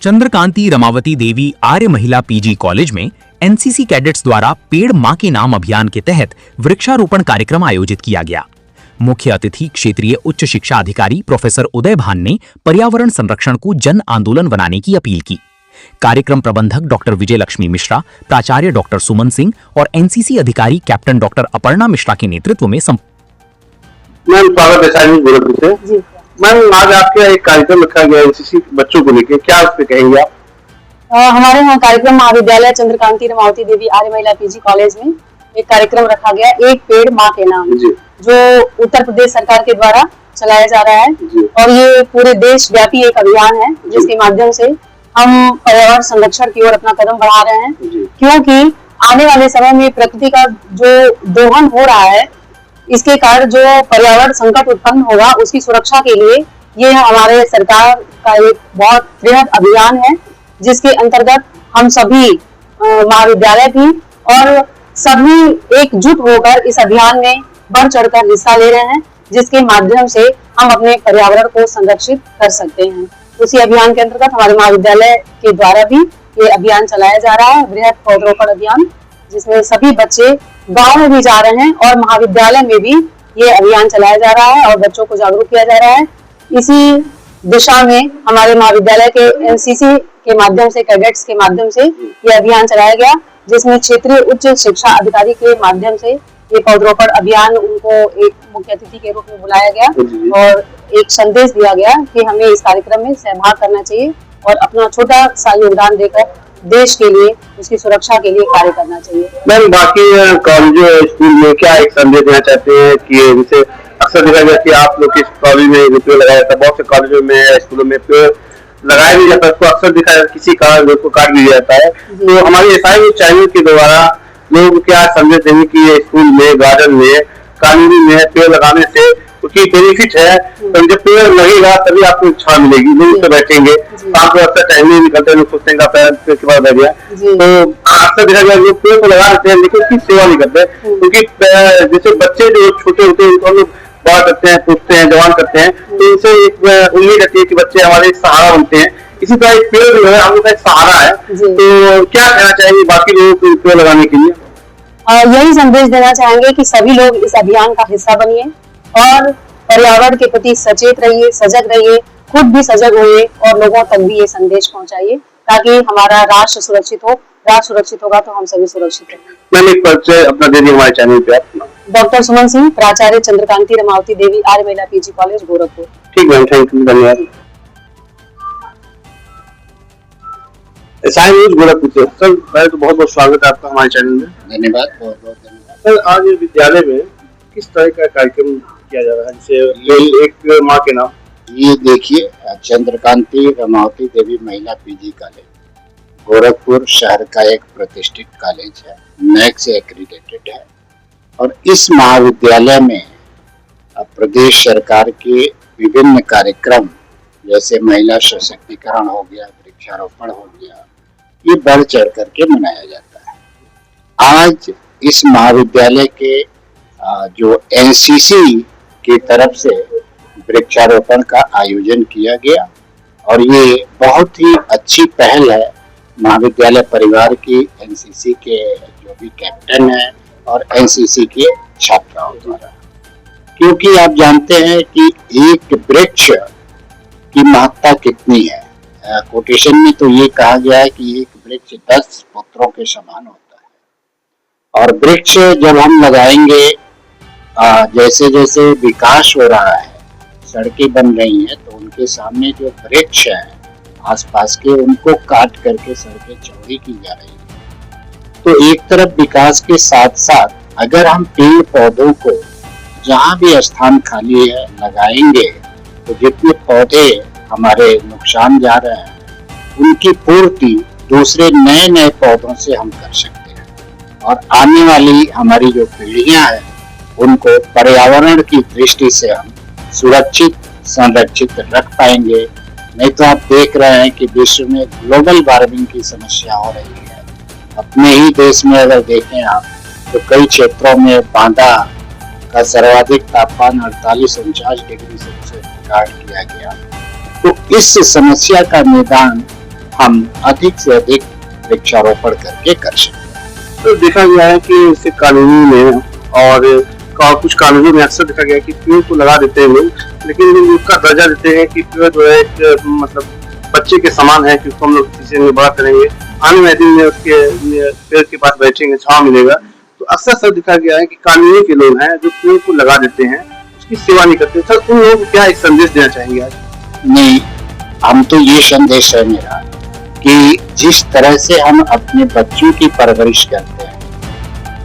चंद्रकांति रमावती देवी आर्य महिला PG college में NCC cadets द्वारा पेड़ मां के नाम अभियान के तहत वृक्षारोपण कार्यक्रम आयोजित किया गया। मुख्य अतिथि क्षेत्रीय उच्च शिक्षा अधिकारी प्रोफेसर उदय भान ने पर्यावरण संरक्षण को जन आंदोलन बनाने की अपील की। कार्यक्रम प्रबंधक डॉक्टर विजय लक्ष्मी मिश्रा, प्राचार्य डॉक्टर सुमन सिंह और एनसीसी अधिकारी कैप्टन डॉक्टर अपर्णा मिश्रा के नेतृत्व में मैम, आज आपके एक कार्यक्रम रखा गया एनसीसी बच्चों को लेकर, क्या उस पर कहेंगे आप? हमारे यहाँ कार्यक्रम महाविद्यालय चंद्रकांति रमावती देवी आर्य महिला पीजी कॉलेज में एक कार्यक्रम रखा गया, एक पेड़ माँ के नाम, जो उत्तर प्रदेश सरकार के द्वारा चलाया जा रहा है। और ये पूरे देश व्यापी एक अभियान है जिसके माध्यम से हम पर्यावरण संरक्षण की ओर अपना कदम बढ़ा रहे हैं, क्योंकि आने वाले समय में प्रकृति का जो दोहन हो रहा है, इसके कारण जो पर्यावरण संकट उत्पन्न होगा, उसकी सुरक्षा के लिए ये हमारे सरकार का एक बहुत बृहद अभियान है, जिसके अंतर्गत हम सभी महाविद्यालय भी और सभी एकजुट होकर इस अभियान में बढ़ चढ़कर हिस्सा ले रहे हैं, जिसके माध्यम से हम अपने पर्यावरण को संरक्षित कर सकते हैं। उसी अभियान के अंतर्गत हमारे महाविद्यालय के द्वारा भी ये अभियान चलाया जा रहा है, बृहद पौधरोपण अभियान, जिसमें सभी बच्चे गांव में भी जा रहे हैं और महाविद्यालय में भी ये अभियान चलाया जा रहा है और बच्चों को जागरूक किया जा रहा है। इसी दिशा में हमारे महाविद्यालय के एनसीसी के माध्यम से, कैडेट्स के माध्यम से ये अभियान चलाया गया, जिसमें क्षेत्रीय उच्च शिक्षा अधिकारी के माध्यम से ये पौधरोपण अभियान, उनको एक मुख्य अतिथि के रूप में बुलाया गया और एक संदेश दिया गया कि हमें इस कार्यक्रम में सहभाग करना चाहिए और अपना छोटा सा योगदान देकर देश के लिए, उसकी सुरक्षा के लिए कार्य करना चाहिए। मैम, बाकी कॉलेज स्कूल में क्या एक संदेश देना चाहते हैं कि जैसे अक्सर देखा जाता है आप लोग किस कॉलेज में पेड़ लगाया जाता है, बहुत से कॉलेजों में स्कूलों में पेड़ लगाया भी जाता है, तो अक्सर दिखा जाता है किसी कारण को काट भी जाता है। तो हमारे एसआई चैनल के द्वारा लोग क्या संदेश देंगे कि स्कूल में, गार्डन में, कॉलोनी में पेड़ लगाने से क्योंकि बेनिफिट है, तो जब पेड़ लगेगा तभी आपको छां मिलेगी, लोग उससे बैठेंगे। आप लोग अक्सर टहलने निकलते हैं, लोग सोचते हैं पेड़ के बाद बैठ गया, तो अक्सर देखा जाए लोग पेड़ को लगा देते हैं लेकिन उसकी सेवा नहीं करते, क्योंकि जैसे बच्चे जो छोटे होते हैं उनको हम लोग बड़ा करते हैं, पूछते हैं, जवान करते हैं, तो इनसे एक उम्मीद रहती है कि बच्चे हमारे एक सहारा बनते हैं। इसी तरह एक पेड़ जो है हम लोग का एक सहारा है। तो क्या कहना चाहिए बाकी लोगों को पेड़ लगाने के लिए? यही संदेश देना चाहेंगे कि सभी लोग इस अभियान का हिस्सा बनिए और पर्यावरण के प्रति सचेत रहिए, सजग रहिए, खुद भी सजग होइए और लोगों तक भी ये संदेश पहुंचाइए, ताकि हमारा राष्ट्र सुरक्षित हो। राष्ट्र सुरक्षित होगा तो हम सभी सुरक्षित होंगे। मैंने एक परिचय अपना दे दिया हमारे चैनल पे आप। डॉक्टर सुमन सिंह, प्राचार्य चंद्रकांति रमावती देवी आर्य महिला पीजी कॉलेज, गोरखपुर। ठीक मैम, थैंक यू, धन्यवाद। गोरखपुर से सर, पहले तो बहुत बहुत स्वागत है आपका हमारे चैनल में। धन्यवाद, बहुत बहुत धन्यवाद। सर, आज विद्यालय में किस तरह का कार्यक्रम किया जा रहा है, जैसे एक माँ के नाम? ये देखिए, चंद्रकांति रमावती देवी महिला पीजी कॉलेज गोरखपुर शहर का एक प्रतिष्ठित कॉलेज है, नैक से एक्रीडेटेड है। और इस महाविद्यालय में प्रदेश सरकार के विभिन्न कार्यक्रम जैसे महिला सशक्तिकरण हो गया, वृक्षारोपण हो गया, ये बढ़ चढ़ करके मनाया जाता है। आज इस महाविद्यालय के जो एनसीसी की तरफ से वृक्षारोपण का आयोजन किया गया और ये बहुत ही अच्छी पहल है महाविद्यालय परिवार की, एनसीसी के जो भी कैप्टन है और एनसीसी के छात्राओं द्वारा, क्योंकि आप जानते हैं कि एक वृक्ष की महत्ता कितनी है। कोटेशन में तो ये कहा गया है कि एक वृक्ष 10 पुत्रों के समान होता है। और वृक्ष जब हम लगाएंगे, जैसे जैसे विकास हो रहा है, सड़कें बन रही हैं, तो उनके सामने जो वृक्ष है आसपास के, उनको काट करके सड़कें चौड़ी की जा रही है। तो एक तरफ विकास के साथ साथ अगर हम पेड़ पौधों को जहाँ भी स्थान खाली है लगाएंगे, तो जितने पौधे हमारे नुकसान जा रहे हैं उनकी पूर्ति दूसरे नए नए पौधों से हम कर सकते हैं और आने वाली हमारी जो पीढ़ियां हैं उनको पर्यावरण की दृष्टि से हम सुरक्षित, संरक्षित रख पाएंगे। नहीं तो आप देख रहे हैं कि विश्व में ग्लोबल वार्मिंग की समस्या हो रही है। अपने ही देश में अगर देखें आप, तो कई क्षेत्रों में बांदा का सर्वाधिक तापमान 48-49 डिग्री सेल्सियस रिकॉर्ड किया गया। तो इस समस्या का निदान हम अधिक से अधिक वृक्षारोपण करके कर सकते हैं। तो देखा गया है कि इससे कानूनी में और कुछ कानूनों में अक्सर देखा गया है कि पेड़ तो लगा देते हैं लोग, लेकिन उसका दर्जा देते हैं कि पेड़ जो है एक मतलब बच्चे के समान है कि उसको हम लोग किसी से बड़ा करेंगे, आने वाले दिन में उसके पेड़ के पास बैठेंगे, छांव मिलेगा। तो अक्सर सब देखा गया है कि कानूनी के लोग हैं जो पेड़ को लगा देते हैं, उसकी सेवा नहीं करते। सर उन लोगों को क्या एक संदेश देना चाहेंगे आज? नहीं, हम तो ये संदेश है मेरा कि जिस तरह से हम अपने बच्चों की परवरिश करते हैं,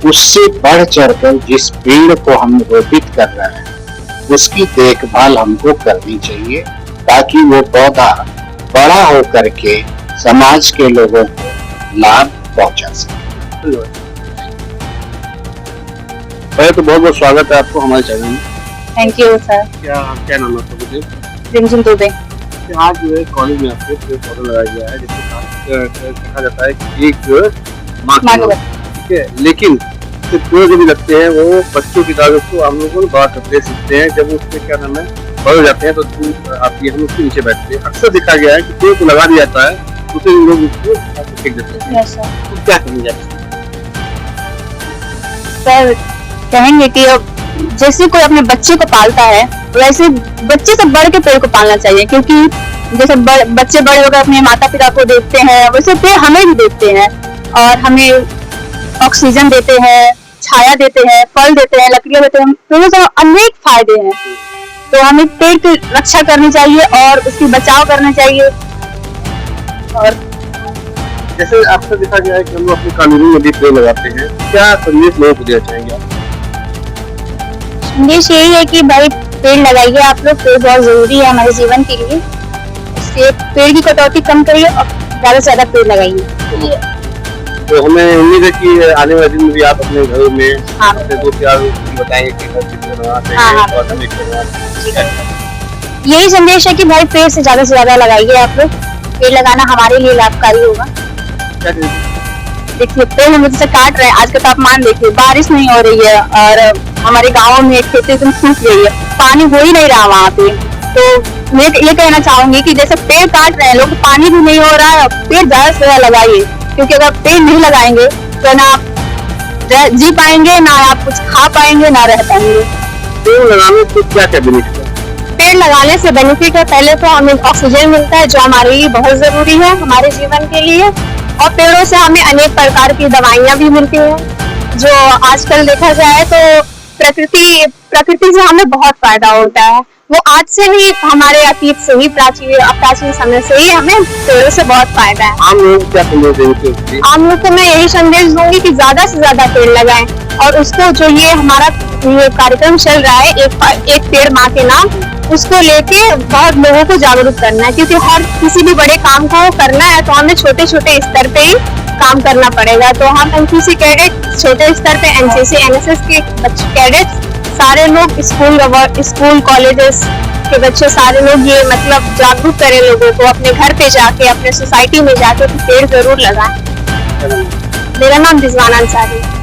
उससे बढ़ चढ़कर जिस पेड़ को हम रोपित कर रहे हैं उसकी देखभाल हमको करनी चाहिए, ताकि वो पौधा बड़ा होकर के समाज के लोगों को लाभ पहुंचा सके। पहले तो बहुत बहुत स्वागत है आपको हमारे चैनल में। Thank you sir. क्या नाम है आपका? मुझे रिमझिम दुबे। आज जो है कॉलेज में आपको पेड़ पौधा लगाया गया है, जिससे कहा जाता है कि एक माँ की तरह, ठीक है, लेकिन पेड़ जो भी लगते हैं वो बच्चों की तरह उसको हम लोग बड़ा करते सीखते हैं। जब उसके क्या नाम है बड़े हो जाते हैं तो धूप आती है, हम उसके नीचे बैठते हैं। अक्सर देखा गया है कि पेड़ को लगा दिया जाता है, दूसरे लोग उसको फेंक देते हैं। तो क्या कहेंगे सर? कहेंगे कि अब जैसे कोई अपने बच्चे को पालता है वैसे बच्चे से बढ़ के पेड़ को पालना चाहिए, क्योंकि जैसे बच्चे बड़े होकर अपने माता पिता को देखते हैं वैसे पेड़ हमें भी देखते हैं और हमें ऑक्सीजन देते हैं, छाया देते हैं, फल देते हैं, लकड़ियां देते हैं। पेड़ों से अनेक फायदे हैं, तो हमें पेड़ की रक्षा करनी चाहिए और उसकी बचाव करना चाहिए। और जैसे अक्सर देखा गया है कि हम लोग अपने कानूनी में भी पेड़ लगाते हैं, क्या संदेश लोगों को देना चाहेंगे आप? संदेश यही है कि भाई पेड़ लगाइए आप लोग, पेड़ बहुत जरूरी है हमारे जीवन के लिए। इससे पेड़ की कटौती कम करिए और ज्यादा से ज्यादा पेड़ लगाइए। तो हमें उम्मीद है कि आने वाले दिन में भी आप अपने घरों में अपने दोस्त यार बताएंगे कि घर कितने लगाना चाहिए और हमें क्यों लगाना चाहिए। यही संदेश है कि भाई पेड़ से ज्यादा लगाइए आप लोग। पेड़ लगाना हमारे लिए लाभकारी होगा। देखिए पेड़ हम जैसे काट रहे हैं, आज का तापमान देखिए, बारिश नहीं हो रही है और हमारे गाँव में खेती एकदम सूख गई है, पानी हो ही नहीं रहा वहाँ पे। तो मैं ये कहना चाहूंगी कि जैसे पेड़ काट रहे हैं लोग, पानी भी नहीं हो रहा है, पेड़ ज्यादा से ज्यादा लगाइए, क्योंकि अगर पेड़ नहीं लगाएंगे तो ना आप जी पाएंगे, ना आप कुछ खा पाएंगे, ना रह पाएंगे। पेड़ लगाने से क्या क्या बेनिफिट है? पेड़ लगाने से बेनिफिट है, पहले तो हमें ऑक्सीजन मिलता है जो हमारे लिए बहुत जरूरी है हमारे जीवन के लिए, और पेड़ों से हमें अनेक प्रकार की दवाइयाँ भी मिलती हैं। जो आजकल देखा जाए तो प्रकृति से हमें बहुत फायदा होता है। वो आज से ही हमारे अतीत से ही प्राचीन समय से ही हमें पेड़ों से बहुत फायदा है। आम लोगों को क्या संदेश देंगे? आम लोग को मैं यही संदेश दूंगी कि ज्यादा से ज्यादा पेड़ लगाएं, और उसको जो ये हमारा ये कार्यक्रम चल रहा है एक पेड़ माँ के नाम, उसको लेके बहुत लोगों को जागरूक करना है, क्योंकि हर किसी भी बड़े काम को करना है तो हमें छोटे छोटे स्तर पे ही काम करना पड़ेगा। तो हम एनसीसी कैडेट छोटे स्तर पे, एनसीसी एनएसएस के कैडेट्स सारे लोग, स्कूल कॉलेजेस के बच्चे सारे लोग ये मतलब जागरूक करें लोगों को, अपने घर पे जाके, अपने सोसाइटी में जाके पेड़ जरूर लगाएं। मेरा नाम रिजवाना अंसारी है।